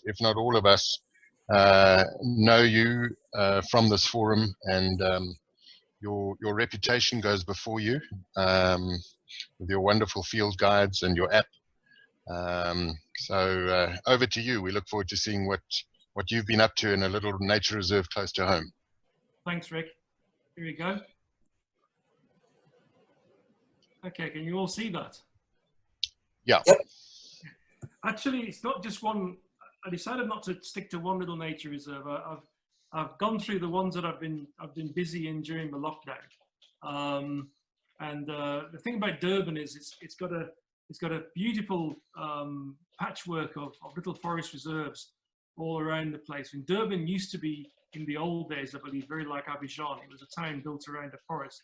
if not all of us, know you from this forum, and your reputation goes before you with your wonderful field guides and your app. So over to you. We look forward to seeing what you've been up to in a little nature reserve close to home. Thanks, Rick. Here we go. Okay, can you all see that? Yeah. Yep. Actually, it's not just one. I decided not to stick to one little nature reserve. I've gone through the ones that I've been busy in during the lockdown. The thing about Durban is it's got a beautiful patchwork of little forest reserves all around the place. And Durban used to be, in the old days, I believe, very like Abidjan. It was a town built around a forest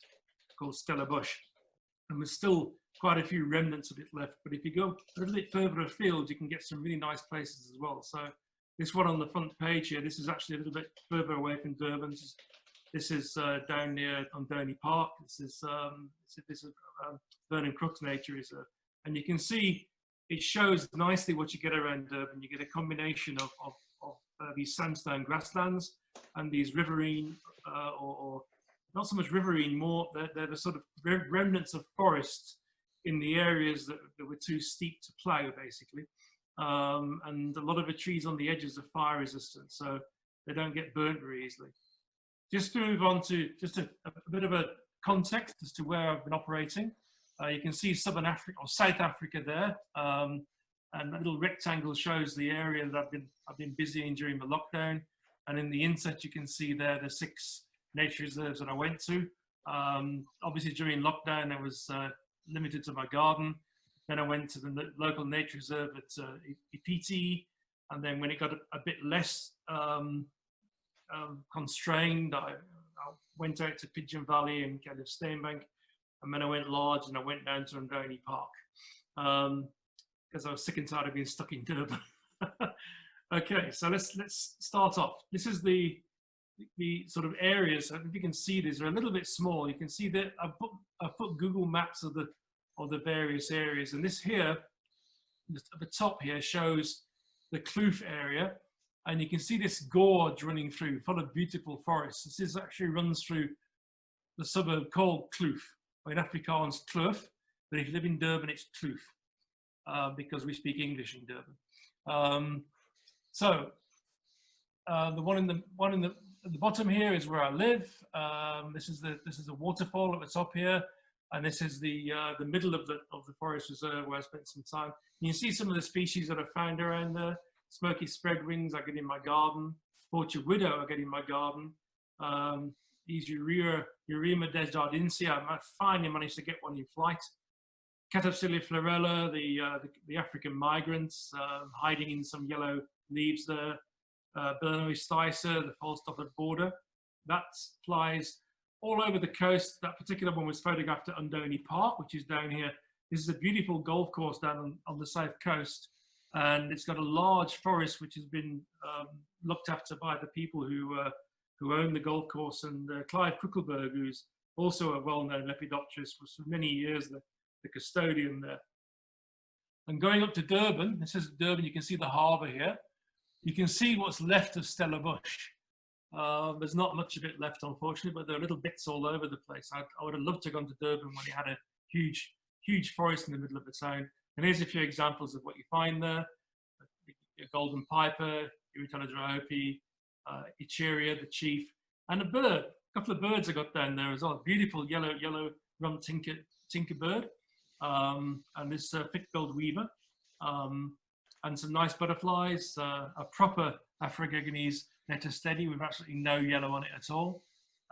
called Stellenbosch. And there's still quite a few remnants of it left. But if you go a little bit further afield, you can get some really nice places as well. So this one on the front page here, this is actually a little bit further away from Durban. This is down near on Doni Park. This is Vernon Crook's Nature Reserve. And you can see it shows nicely what you get around Durban. You get a combination of these sandstone grasslands and these riverine, or not so much riverine, more they're the sort of remnants of forests in the areas that were too steep to plough, basically. And a lot of the trees on the edges are fire resistant, so they don't get burnt very easily. Just to move on to just a bit of a context as to where I've been operating. You can see Southern Africa or South Africa there, and that little rectangle shows the area that I've been busy in during the lockdown. And in the inset, you can see there the 6 nature reserves that I went to. Obviously, during lockdown, I was limited to my garden. Then I went to the local nature reserve at Ipiti, and then when it got a bit less constrained, I went out to Pigeon Valley and kind of Steenbank. And then I went large and I went down to Doni Park because I was sick and tired of being stuck in Durban. Okay, so let's start off. This is the sort of areas. I don't know if you can see these. They're a little bit small. You can see that I've put Google Maps of the various areas, and this here at the top here shows the Kloof area, and you can see this gorge running through, full of beautiful forests. This actually runs through the suburb called Kloof. In Afrikaans, Kloof, but if you live in Durban, it's Kloof, because we speak English in Durban. The one at the bottom here is where I live. This is a waterfall at the top here, and this is the middle of the forest reserve where I spent some time. You can see some of the species that I found around there. Smoky spreadwings I get in my garden. Orchard widow I get in my garden. These Urema desjardinsia, I finally managed to get one in flight. Catapsilia florella, the African migrants, hiding in some yellow leaves there. Bernoulli sticer, the false-dotted border. That flies all over the coast. That particular one was photographed at Doni Park, which is down here. This is a beautiful golf course down on the south coast. And it's got a large forest which has been looked after by the people who own the golf course, and Clive Krukelberg, who's also a well-known lepidopterist, was for many years the custodian there. And going up to Durban, this is Durban, you can see the harbour here. You can see what's left of Stellenbosch. There's not much of it left, unfortunately, but there are little bits all over the place. I would have loved to have gone to Durban when it had a huge forest in the middle of the town. And here's a few examples of what you find there. Golden piper, Iritana dryope, Echeria, the chief, and a couple of birds I got down there as well. Beautiful yellow rump tinker bird, and this thick-billed weaver, and some nice butterflies. A proper Afrogegonese netostedi with absolutely no yellow on it at all,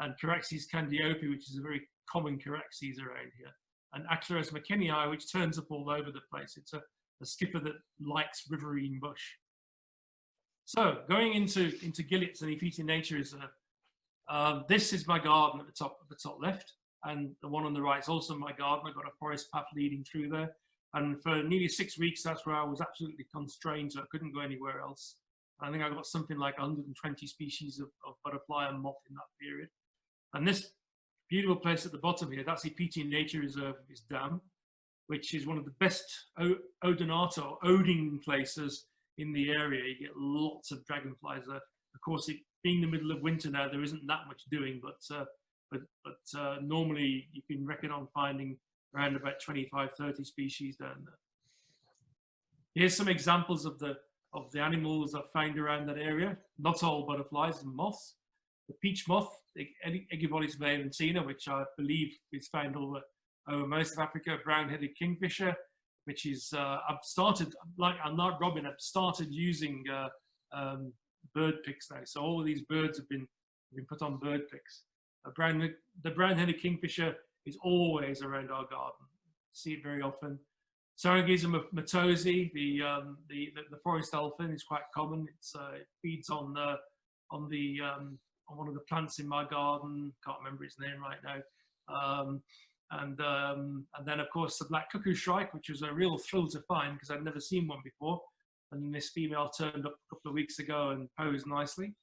and Caraxes candiope, which is a very common Caraxes around here, and Aclaris McKinney, which turns up all over the place. It's a skipper that likes riverine bush. So going into Gillet's and Ipiti Nature Reserve, this is my garden at the top left, and the one on the right is also my garden. I've got a forest path leading through there, and for nearly 6 weeks that's where I was absolutely constrained, so I couldn't go anywhere else. I think I got something like 120 species of butterfly and moth in that period. And this beautiful place at the bottom here, that's Ipiti Nature Reserve, this dam, which is one of the best odonata or oding places in the area, you get lots of dragonflies there. Of course, it being the middle of winter now, there isn't that much doing, but normally you can reckon on finding around about 25, 30 species down there. Here's some examples of the animals I found around that area. Not all butterflies and moths. The peach moth, the Aegibolis valentina, which I believe is found over most of Africa. Brown-headed kingfisher, which is I've started, like I'm not Robin, I've started using bird pics now. So all of these birds have been put on bird pics. The brown-headed kingfisher is always around our garden. See it very often. Sargassum matosi, the forest dolphin, is quite common. It feeds on one of the plants in my garden. Can't remember its name right now. And then of course the black cuckoo shrike, which was a real thrill to find because I'd never seen one before. And this female turned up a couple of weeks ago and posed nicely.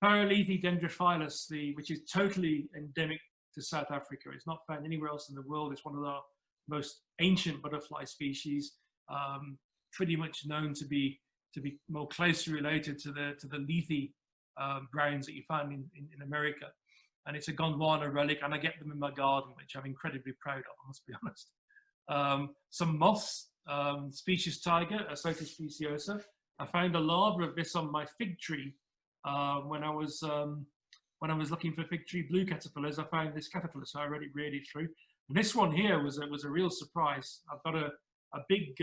Paralethe dendrophilus, which is totally endemic to South Africa. It's not found anywhere else in the world. It's one of our most ancient butterfly species, pretty much known to be more closely related to the lethe browns that you find in America. And it's a Gondwana relic, and I get them in my garden, which I'm incredibly proud of, I must be honest. Some moths, species tiger, Asotus speciosa. I found a larva of this on my fig tree when I was looking for fig tree blue caterpillars. I found this caterpillar, so I read it through. And this one here was a real surprise. I've got a big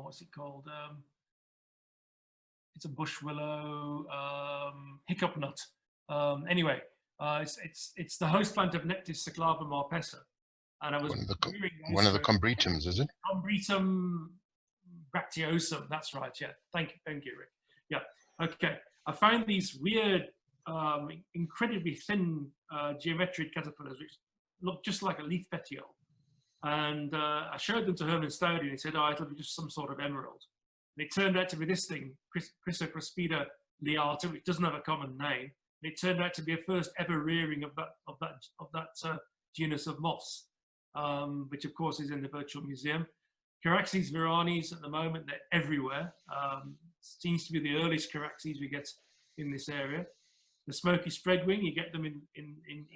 what's it called? It's a bush willow, hiccup nut. Anyway, it's the host plant of Nectis cyclava marpessa, and I was one of the combretums, is it? Combretum bracteosum. That's right. Yeah. Thank you, Rick. Yeah. Okay. I found these weird, incredibly thin geometric caterpillars, which look just like a leaf petiole. And I showed them to Herman Stody, and he said, "Oh, it'll be just some sort of emerald." And it turned out to be this thing, Chrysocrospida liata, which doesn't have a common name. And it turned out to be a first ever rearing of that genus of moths, which of course is in the Virtual Museum. Charaxes viranis at the moment, they're everywhere. Seems to be the earliest Charaxes we get in this area. The smoky spreadwing, you get them in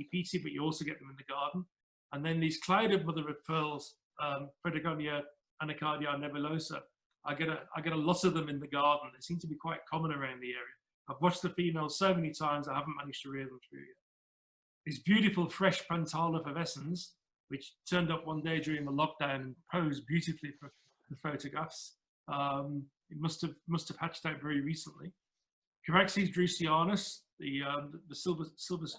Epiti, but you also get them in the garden. And then these clouded mother of pearls, Fredegonia anacardia nebulosa. I get a lot of them in the garden. They seem to be quite common around the area. I've watched the females so many times, I haven't managed to rear them through yet. This beautiful fresh Pantala pubescens, which turned up one day during the lockdown and posed beautifully for the photographs. It must have hatched out very recently. Charaxes drusianus, the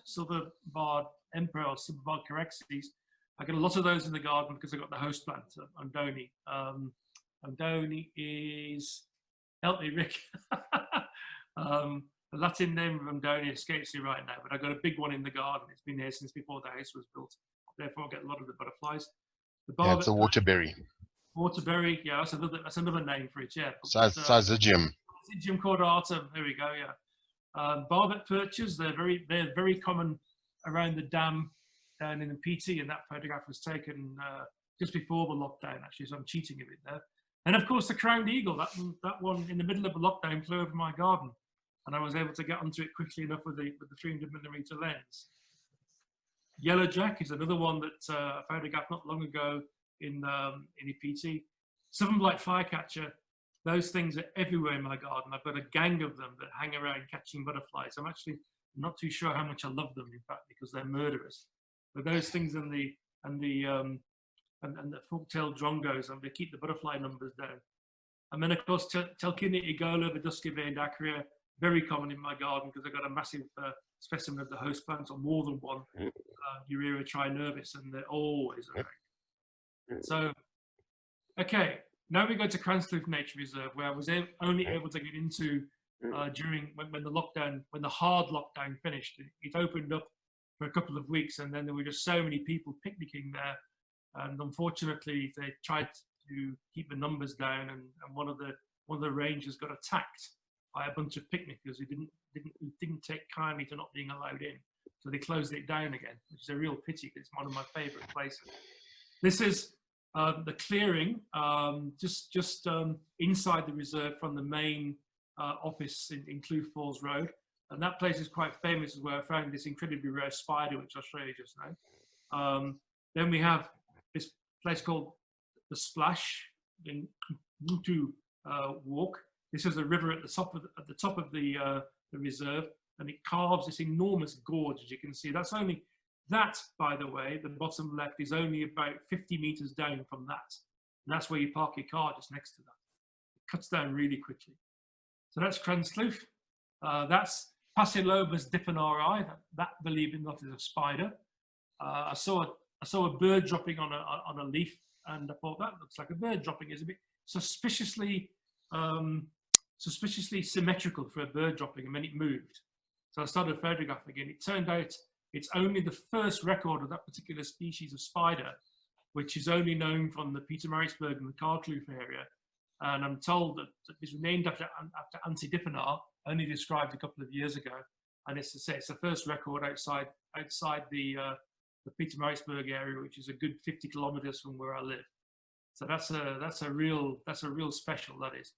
silver barred emperor or silver barred Charaxes. I get a lot of those in the garden because I got the host plant on Doni. Doni is, help me, Rick. The Latin name of Doni escapes me right now, but I got a big one in the garden. It's been there since before the house was built. Therefore, I get a lot of the butterflies. Yeah, it's a waterberry. Waterberry, yeah, that's another name for it, yeah. Syzygium. Syzygium caudatum, there we go, yeah. Barbet perches, they're very common around the dam down in the PT, and that photograph was taken just before the lockdown, actually, so I'm cheating a bit there. And of course, the crowned eagle, that one in the middle of the lockdown flew over my garden, and I was able to get onto it quickly enough with the 300mm lens. Yellowjack is another one that I photographed not long ago in EPT. Southern Black Firecatcher, those things are everywhere in my garden. I've got a gang of them that hang around catching butterflies. I'm actually not too sure how much I love them, in fact, because they're murderous. But those things and the fork-tailed drongos, and they keep the butterfly numbers down. And then of course Telchinia igola, the dusky-veined acria, very common in my garden because I've got a massive specimen of the host plant, or more than one, Urera trinervis, and they're always around. So, okay, now we go to Cranston Nature Reserve, where I was only able to get into during when the hard lockdown finished. It opened up for a couple of weeks, and then there were just so many people picnicking there, and unfortunately they tried to keep the numbers down, and one of the rangers got attacked by a bunch of picnickers who didn't take kindly to not being allowed in. So they closed it down again, which is a real pity because it's one of my favourite places. This is the clearing just inside the reserve from the main office in Kloof Falls Road. And that place is quite famous, is where I found this incredibly rare spider, which I'll show you just now. Then we have this place called the Splash in Mutu Walk. This is a river at the top of the reserve, and it carves this enormous gorge, as you can see. That, by the way, the bottom left is only about 50 meters down from that. And that's where you park your car, just next to that. It cuts down really quickly. So that's Cranskloof. That's Passilobus dippenari. That, believe it or not, is a spider. I saw a bird dropping on a leaf, and I thought that looks like a bird dropping. It's a bit suspiciously symmetrical for a bird dropping, and then it moved. So I started photographing it. It turned out it's only the first record of that particular species of spider, which is only known from the Pietermaritzburg and the Carnston area. And I'm told that it was named after Antidippenar, only described a couple of years ago. And it's the first record outside the Pietermaritzburg area, which is a good 50 kilometers from where I live. So that's a real special, that is.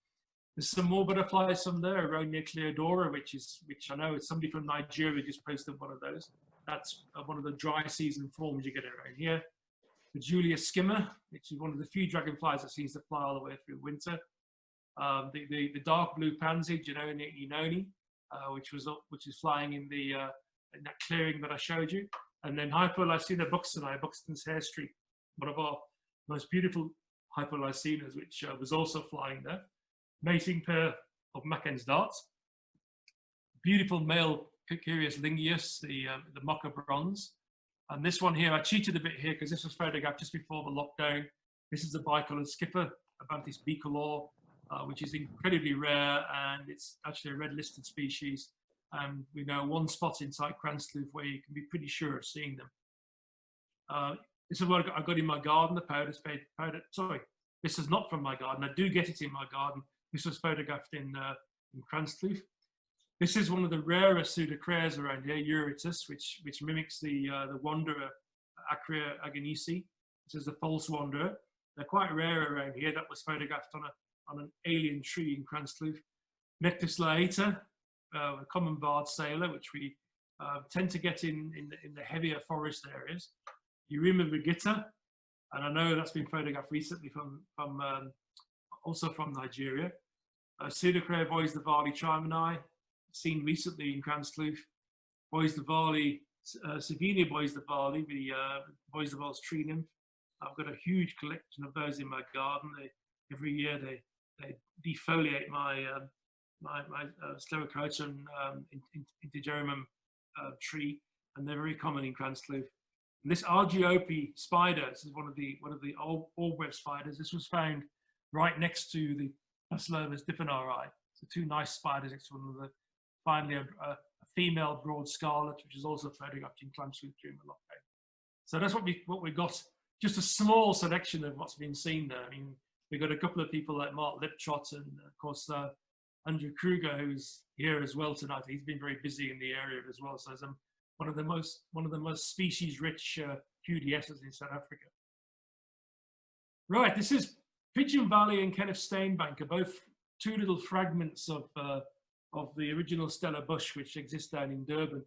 There's some more butterflies from there around near Cleodora, which I know it's somebody from Nigeria just posted one of those. That's one of the dry season forms you get around here. The Julia skimmer, which is one of the few dragonflies that seems to fly all the way through winter. The dark blue pansy, Inoni, which is flying in that clearing that I showed you. And then Hypolysina buxtonii, Buxton's hair streak, one of our most beautiful Hypolysinas, which was also flying there. Mating pair of Mackens darts. Beautiful male Curious linguus, the mocha bronze. And this one here, I cheated a bit here because this was photographed just before the lockdown. This is the bicoloured skipper, Abanthis bicolor, which is incredibly rare, and it's actually a red listed species. And we know one spot inside Cranston where you can be pretty sure of seeing them. This is what I got in my garden, the powder. Sorry, this is not from my garden. I do get it in my garden. This was photographed in Cranston. This is one of the rarest pseudocreas around here, Eurytus, which mimics the wanderer, Acrea agonisi. This is the false wanderer. They're quite rare around here. That was photographed on an alien tree in Cranston. Nectus laeta, a common barred sailor, which we tend to get in the heavier forest areas. Eurima virgita, and I know that's been photographed recently also from Nigeria. Pseudocrea bois de Valley trimani, seen recently in Cranston. Bois de Valley, Savinia bois de Valley, the bois de Valley's tree nymph. I've got a huge collection of those in my garden. Every year they defoliate my Sclerocotum integerrimum tree, and they're very common in Cranston. And this Argiope spider, this is one of the orb web spiders. This was found right next to the Passilobus dippenari. So two nice spiders next to one another. Finally, a female broad scarlet, which is also photographed in Cranston during the lockdown. So that's what we got. Just a small selection of what's been seen there. I mean, we got a couple of people like Mark Liptrot and of course Andrew Kruger, who's here as well tonight. He's been very busy in the area as well. So it's one of the most species-rich QDSs in South Africa. Right, this is Pigeon Valley and Kenneth Steenbank are both two little fragments of the original Stella bush, which exists down in Durban.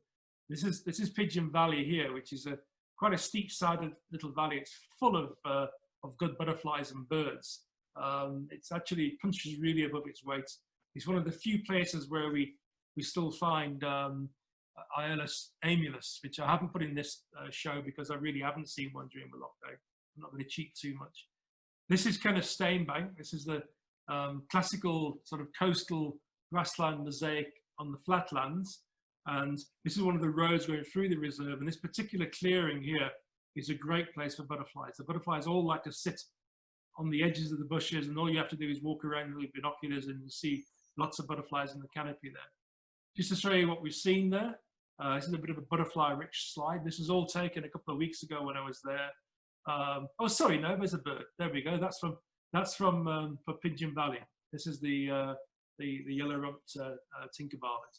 This is Pigeon Valley here, which is quite a steep-sided little valley. It's full of good butterflies and birds. It's actually punches really above its weight. It's one of the few places where we still find Aeolus amulus, which I haven't put in this show because I really haven't seen one during the lockdown. I'm not going to cheat too much. This is Kenneth Steenbank. This is the classical sort of coastal grassland mosaic on the flatlands. And this is one of the roads going through the reserve. And this particular clearing here is a great place for butterflies. The butterflies all like to sit on the edges of the bushes, and all you have to do is walk around with binoculars and see lots of butterflies in the canopy there. Just to show you what we've seen there, this is a bit of a butterfly-rich slide. This was all taken a couple of weeks ago when I was there. Oh, sorry, no, there's a bird. There we go. That's from for Pigeon Valley. This is the yellow-rumped tinkerbarlet.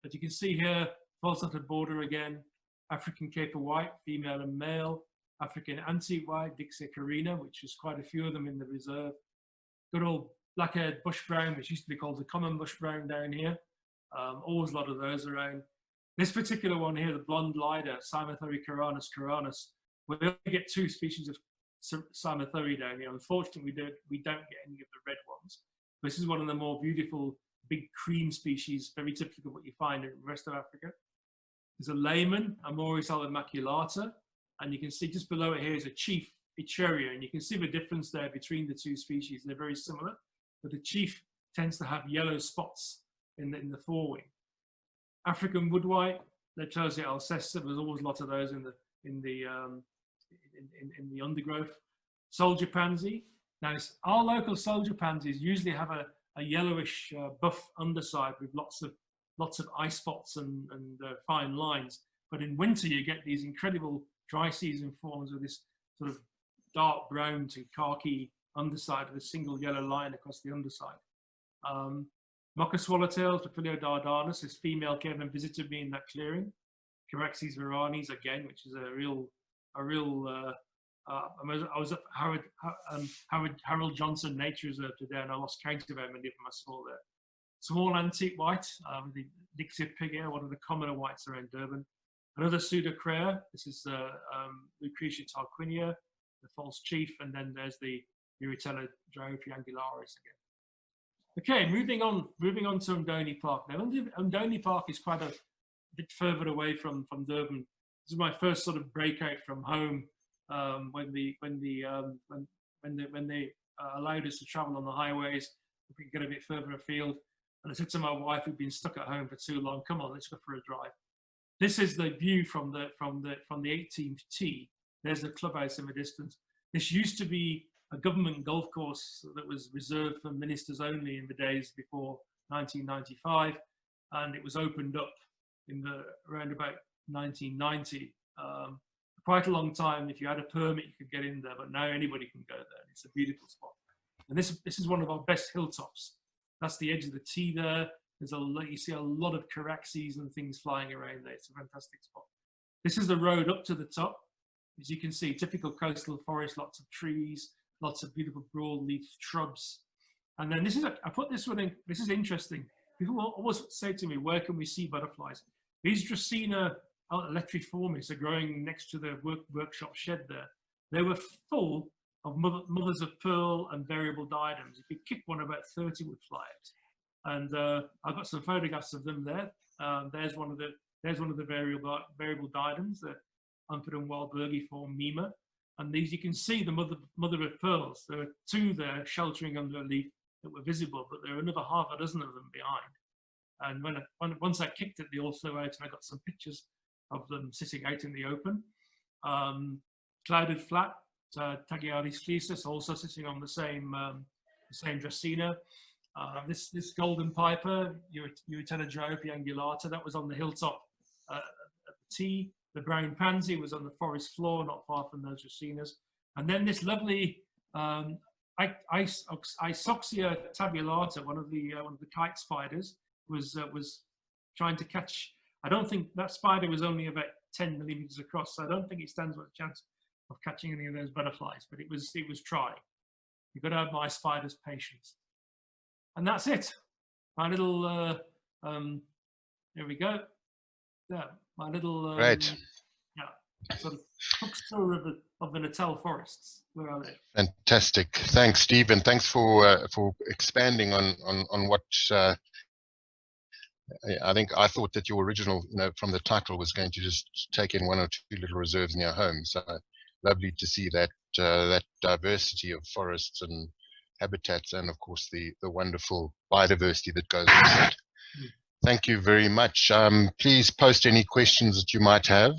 But you can see here, false-dotted border again, African caper white, female and male. African antique-white, Dixia carina, which was quite a few of them in the reserve. Good old black-haired bush brown, which used to be called the common bush brown down here. Always a lot of those around. This particular one here, the blonde lider, Cymothere caranus, we only get 2 species of Cymothere down here. Unfortunately, we don't get any of the red ones. This is one of the more beautiful big cream species, very typical of what you find in the rest of Africa. There's a layman, Amoris maculata, and you can see just below it here is a chief, Echeria, and you can see the difference there between the 2 species. They're very similar, but the chief tends to have yellow spots in the forewing. African woodwhite, Leptosia alcesta, there's always a lot of those in the undergrowth. Soldier pansy. Now, our local soldier pansies usually have a yellowish buff underside with lots of eye spots and fine lines. But in winter, you get these incredible dry season forms with this sort of dark brown to khaki underside with a single yellow line across the underside. Mocha swallowtails, Papilio dardanus, this female came and visited me in that clearing. Charaxes veranis again, which is I was at Harold Johnson Nature Reserve today, and I lost count of how many of them I saw there. Small antique white, the Dixia pigia, one of the commoner whites around Durban. Another pseudocrea, this is Lucretia tarquinia, the false chief, and then there's the Uritella triangularis again. Okay, moving on to Doni Park. Now, Doni Park is quite a bit further away from Durban. This is my first sort of breakout from home when they allowed us to travel on the highways. We could get a bit further afield. And I said to my wife, who'd been stuck at home for too long, come on, let's go for a drive. This is the view from the 18th tee. There's the clubhouse in the distance. This used to be a government golf course that was reserved for ministers only in the days before 1995, and it was opened up around about 1990. For quite a long time, if you had a permit, you could get in there, but now anybody can go there. It's a beautiful spot, and this is one of our best hilltops. That's the edge of the tee there. You see a lot of Charaxes and things flying around there. It's a fantastic spot. This is the road up to the top. As you can see, typical coastal forest, lots of trees, lots of beautiful broadleaf shrubs. And then I put this one in, this is interesting. People always say to me, where can we see butterflies? These Dracaena electriformis are growing next to the workshop shed there. They were full of mothers of pearl and variable diadems. If you kick one, about 30 would fly out. And I've got some photographs of them there. There's one of the variable diadems, the Amphion Wahlbergiform Mima. And these, you can see the mother of pearls. There are 2 there sheltering under a leaf that were visible, but there are another half a dozen of them behind. And once I kicked it, they all flew out, and I got some pictures of them sitting out in the open. Clouded flat, Tagiaris fleecis, also sitting on the same Dracaena. This golden piper, Uritella triangulata, that was on the hilltop at the tee. The brown pansy was on the forest floor, not far from those Dracaenas. And then this lovely Isoxia tabulata, one of the kite spiders, was trying to catch. I don't think that spider was only about 10 millimeters across, so I don't think it stands much chance of catching any of those butterflies. But it was trying. You've got to have my spider's patience. And that's it. My little here we go. Yeah, my little Great. Yeah, sort of bookstore of the Natal forests where I live. Fantastic. Thanks, Steve, and thanks for expanding on what I thought that your original, from the title was going to just take in 1 or 2 little reserves near home. So lovely to see that that diversity of forests and habitats, and of course the wonderful biodiversity that goes with that. Thank you very much. Please post any questions that you might have.